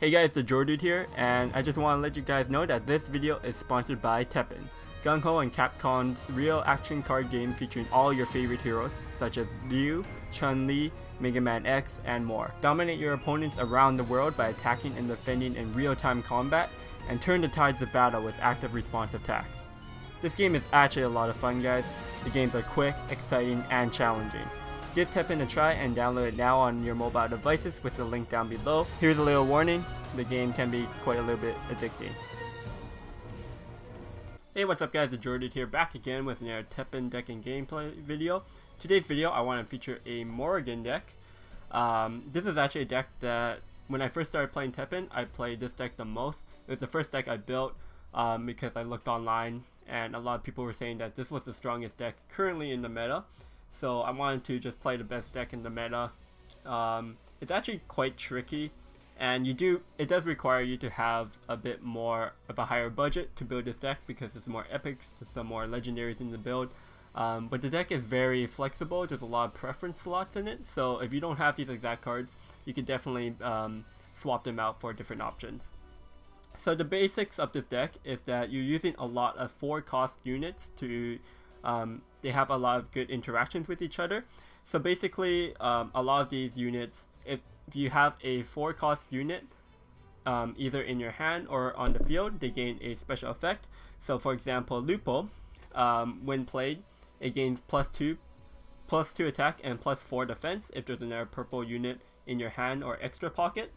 Hey guys, TheJordude here, and I just want to let you guys know that this video is sponsored by Teppen, Gungho and Capcom's real action card game featuring all your favorite heroes such as Liu, Chun-Li, Mega Man X, and more. Dominate your opponents around the world by attacking and defending in real-time combat, and turn the tides of battle with active response attacks. This game is actually a lot of fun, guys. The games are quick, exciting, and challenging. Give Teppen a try and download it now on your mobile devices with the link down below. Here's a little warning, the game can be quite a little bit addicting. Hey, what's up guys, TheJordude here, back again with another Teppen deck and gameplay video. Today's video I want to feature a Morrigan deck. This is actually a deck that when I first started playing Teppen, I played this deck the most. It was the first deck I built because I looked online and a lot of people were saying that this was the strongest deck currently in the meta. So I wanted to just play the best deck in the meta. It's actually quite tricky, and it does require you to have a bit more of a higher budget to build this deck because there's more epics, there's some more legendaries in the build. But the deck is very flexible. There's a lot of preference slots in it, so if you don't have these exact cards, you can definitely swap them out for different options. So the basics of this deck is that you're using a lot of 4-cost units to they have a lot of good interactions with each other. So basically, a lot of these units, if you have a 4-cost unit, either in your hand or on the field, they gain a special effect. So for example, Lupo, when played, it gains +2 attack and +4 defense if there's another purple unit in your hand or extra pocket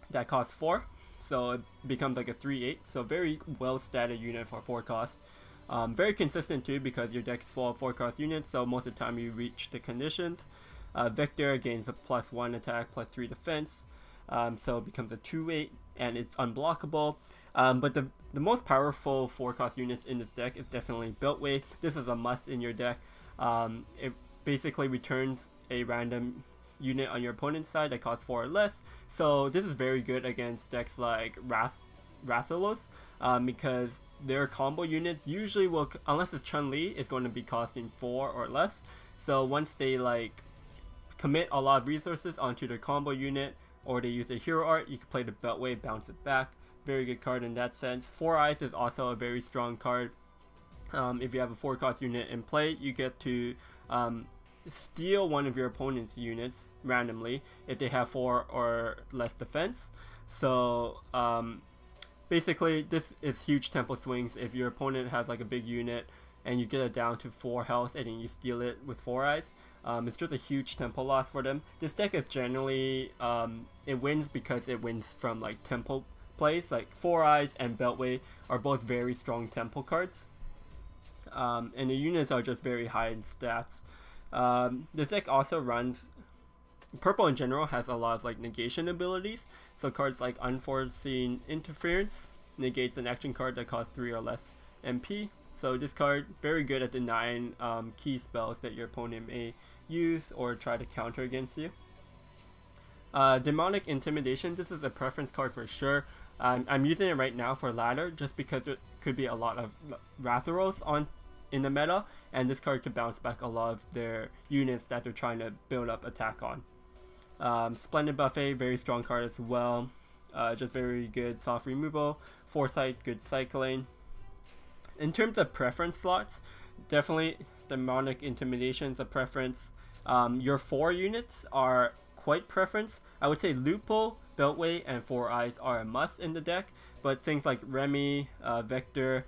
that costs 4. So it becomes like a 3/8. So very well statted unit for 4 costs. Very consistent too because your deck is full of 4-cost units, so most of the time you reach the conditions. Vector gains a +1 attack, +3 defense, so it becomes a 2/8 and it's unblockable. But the most powerful 4-cost units in this deck is definitely Beltway. This is a must in your deck. It basically returns a random unit on your opponent's side that costs 4 or less, so this is very good against decks like Rathalos, because their combo units usually will, unless it's Chun-Li, is going to be costing 4 or less. So once they like commit a lot of resources onto their combo unit, or they use a hero art, you can play the Beltway, bounce it back. Very good card in that sense. 4 Eyes is also a very strong card. If you have a 4-cost unit in play, you get to steal one of your opponent's units randomly if they have 4 or less defense. So basically, this is huge tempo swings. If your opponent has like a big unit and you get it down to 4 health and then you steal it with 4 Eyes, it's just a huge tempo loss for them. This deck is generally, it wins because it wins from like tempo plays. Like 4 Eyes and Beltway are both very strong tempo cards. And the units are just very high in stats. This deck also runs, purple in general has a lot of like negation abilities, so cards like Unforeseen Interference negates an action card that costs 3 or less MP. So this card very good at denying key spells that your opponent may use or try to counter against you. Demonic Intimidation, this is a preference card for sure. I'm using it right now for ladder just because it could be a lot of Rathalos in the meta, and this card could bounce back a lot of their units that they're trying to build up attack on. Splendid Buffet, very strong card as well. Just very good soft removal. Foresight, good cycling. In terms of preference slots, definitely Demonic Intimidation is a preference. Your 4 units are quite preference. I would say Lupo, Beltway, and 4 Eyes are a must in the deck, but things like Remy, Vector,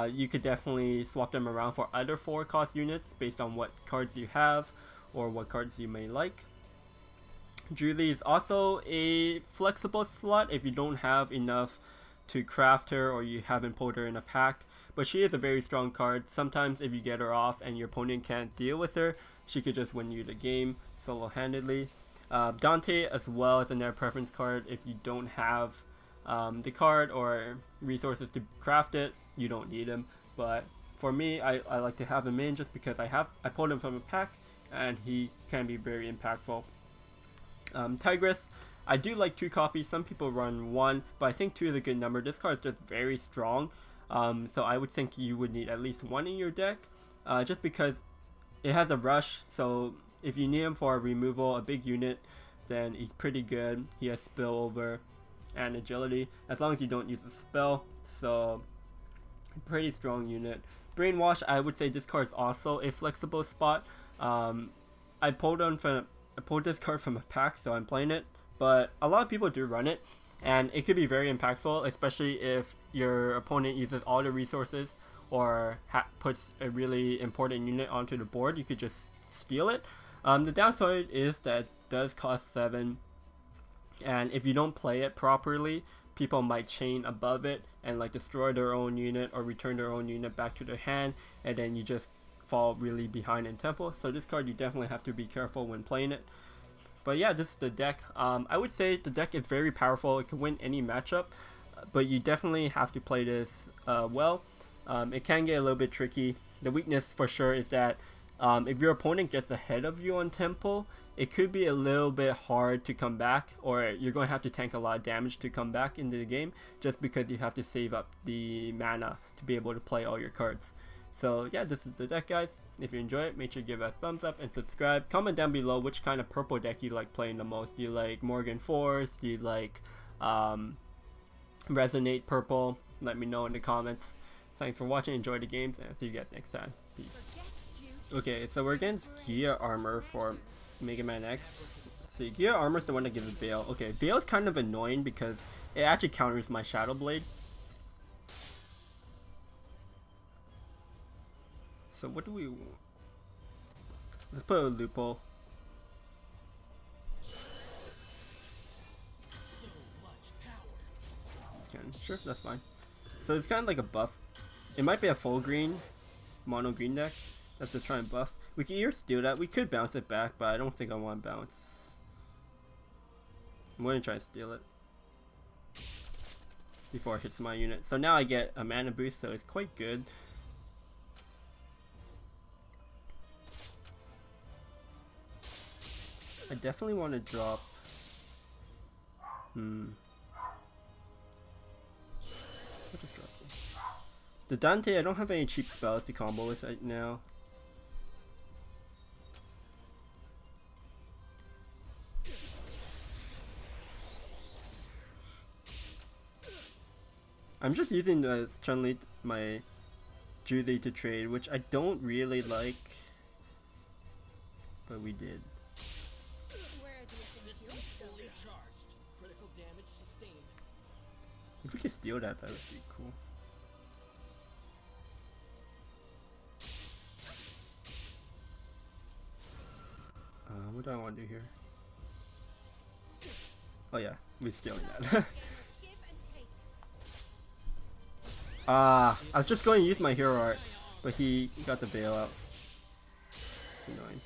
you could definitely swap them around for other 4-cost units based on what cards you have or what cards you may like. Julie is also a flexible slot if you don't have enough to craft her or you haven't pulled her in a pack, but she is a very strong card. Sometimes if you get her off and your opponent can't deal with her, she could just win you the game solo-handedly. Dante as well is another preference card. If you don't have the card or resources to craft it, you don't need him, but for me, I like to have him in just because I pulled him from a pack and he can be very impactful. Tigress, I do like 2 copies. Some people run 1, but I think 2 is a good number. This card is just very strong, so I would think you would need at least 1 in your deck, just because it has a rush. So if you need him for a removal, a big unit, then he's pretty good. He has spillover and agility, as long as you don't use a spell. So pretty strong unit. Brainwash, I would say this card is also a flexible spot. I pulled this card from a pack, so I'm playing it, but a lot of people do run it, and it could be very impactful, especially if your opponent uses all the resources or puts a really important unit onto the board. You could just steal it. The downside is that it does cost 7, and if you don't play it properly, people might chain above it and like destroy their own unit or return their own unit back to their hand, and then you just fall really behind in tempo. So this card, you definitely have to be careful when playing it. But yeah, this is the deck. I would say the deck is very powerful. It can win any matchup, but you definitely have to play this well. It can get a little bit tricky. The weakness for sure is that if your opponent gets ahead of you on tempo, it could be a little bit hard to come back, or you're going to have to tank a lot of damage to come back into the game, just because you have to save up the mana to be able to play all your cards. So yeah, this is the deck, guys. If you enjoy it, make sure to give it a thumbs up and subscribe. Comment down below which kind of purple deck you like playing the most. Do you like Morrigan Force? Do you like Resonate Purple? Let me know in the comments. Thanks for watching, enjoy the games, and I'll see you guys next time. Peace. Okay, so we're against Gear Armor for Mega Man X. See, Gear Armor is the one that gives Veil. Okay, Veil is kind of annoying because it actually counters my Shadow Blade. So what do we... Let's put a loophole. Sure, that's fine. So it's kind of like a buff. It might be a full green, mono green deck that's just trying to buff. We can either steal that. We could bounce it back, but I don't think I want to bounce. I'm going to try to steal it before it hits my unit. So now I get a mana boost, so it's quite good. I definitely want to drop. What just dropped it? The Dante, I don't have any cheap spells to combo with right now. I'm just using the Chun-Li, my Judy, to trade, which I don't really like, but we did. If we could steal that, that would be cool. What do I want to do here? Oh yeah, we're stealing that. I was just going to use my hero art, but he got the bailout. Annoying.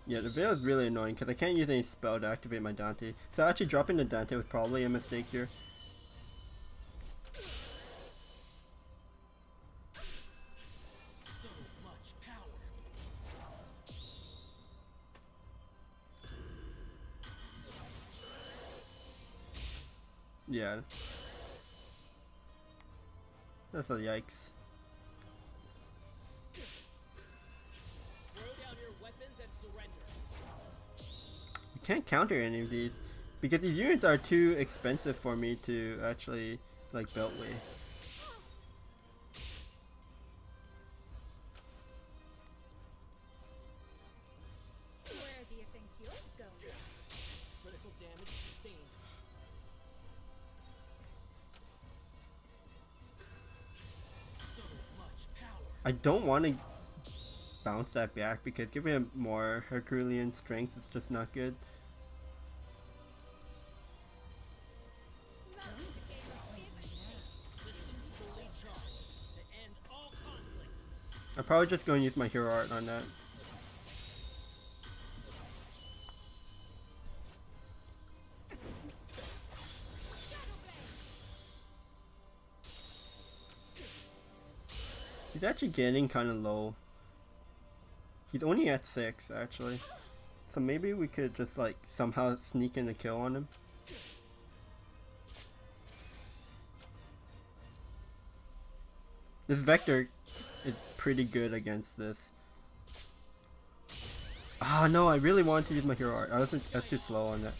Yeah, the veil is really annoying because I can't use any spell to activate my Dante. So actually dropping the Dante was probably a mistake here. So much power. Yeah. That's a yikes. Can't counter any of these because these units are too expensive for me to actually like Beltway. Where do you think you're going? Critical damage sustained. So much power. I don't want to bounce that back because giving him more Herculean strength is just not good. I'm probably just going to use my hero art on that. He's actually getting kind of low. He's only at 6 actually. So maybe we could just like somehow sneak in a kill on him. This Vector is pretty good against this. Ah, no, I really wanted to use my hero art. I was too slow on that.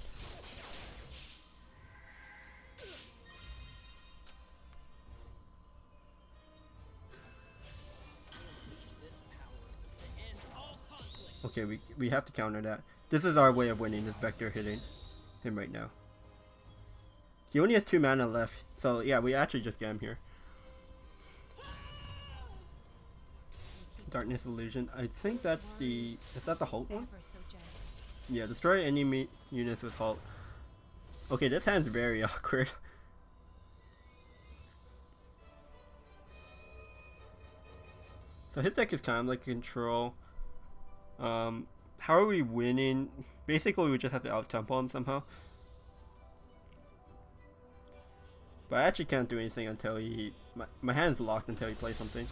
Okay, we have to counter that. This is our way of winning this Vector hitting him right now. He only has 2 mana left, so yeah, we actually just get him here. Darkness Illusion. I think that's the... Is that the Halt one? Yeah, destroy any units with Halt. Okay, this hand's very awkward. So his deck is kind of like control. How are we winning? Basically, we just have to out-tempo him somehow. But I actually can't do anything until he... My hand's locked until he plays something.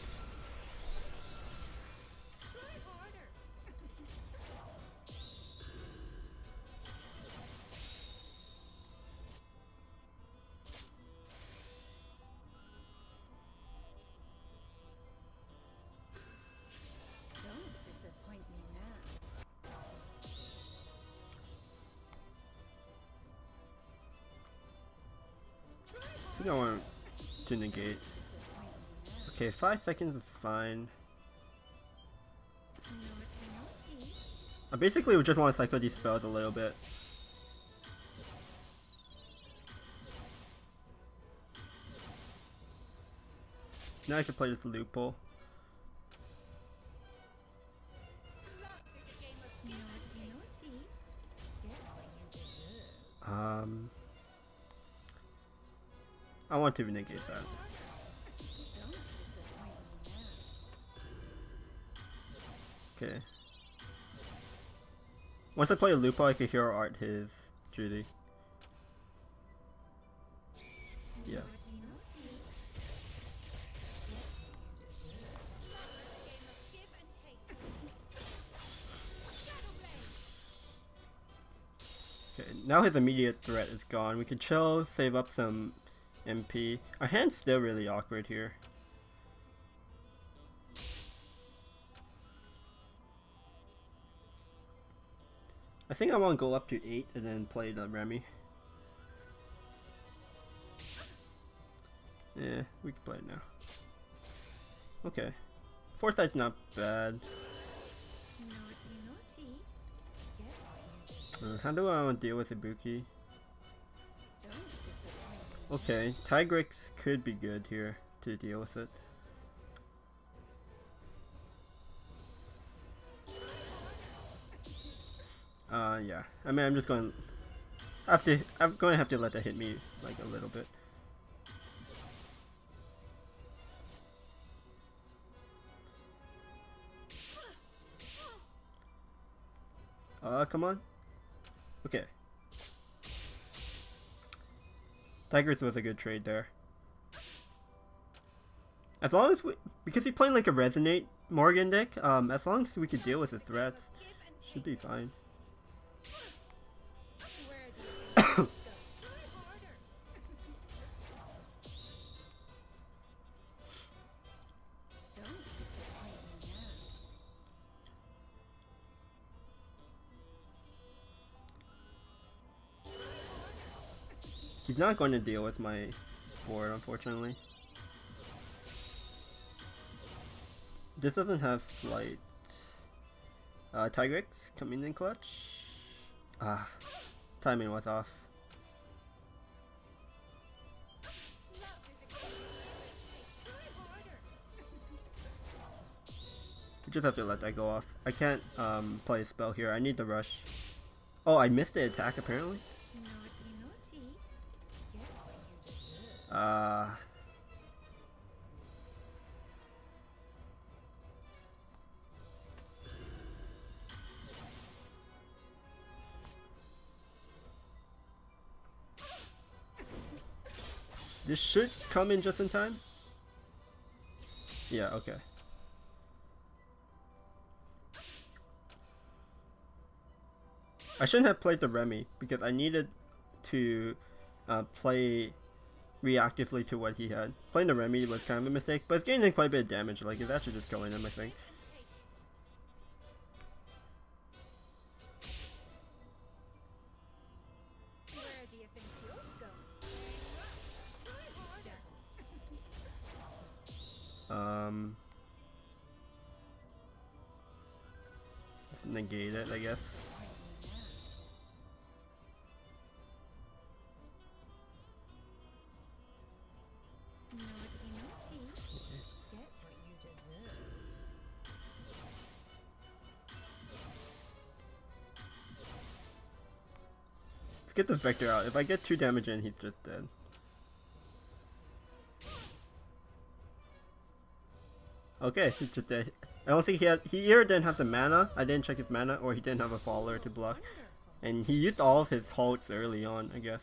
I think I want to negate. Okay, 5 seconds is fine. I basically would just want to cycle these spells a little bit. Now I can play this loophole. I want to negate that. Okay. Once I play a Lupo, I can hero art his Judy. Yeah. Okay, now his immediate threat is gone. We can chill, save up some MP. Our hand's still really awkward here. I think I want to go up to 8 and then play the Remy. Yeah, we can play it now. Okay. Foresight's not bad. How do I want to deal with Ibuki? Okay, Tigrex could be good here to deal with it. Yeah. I mean, I'm going to have to let that hit me like a little bit. Come on. Okay. Tigers was a good trade there. As long as because he's playing like a Resonate Morrigan deck, as long as we could deal with the threats, should be fine. He's not going to deal with my board, unfortunately. This doesn't have flight. Tigrex coming in clutch. Ah, timing was off. You just have to let that go off. I can't play a spell here. I need the rush. Oh, I missed the attack apparently. This should come in just in time. Yeah, okay. I shouldn't have played the Remy because I needed to play reactively to what he had. Playing the Remy was kind of a mistake, but it's getting in quite a bit of damage. Like, it's actually just killing him, I think. Where do you think you'll go? Let's negate it, I guess. Naughty, naughty. Get what you deserve. Let's get the Vector out. If I get 2 damage in, he's just dead. Okay, he's just dead. I don't think he either didn't have the mana, I didn't check his mana, or he didn't have a faller to block. And he used all of his halts early on, I guess.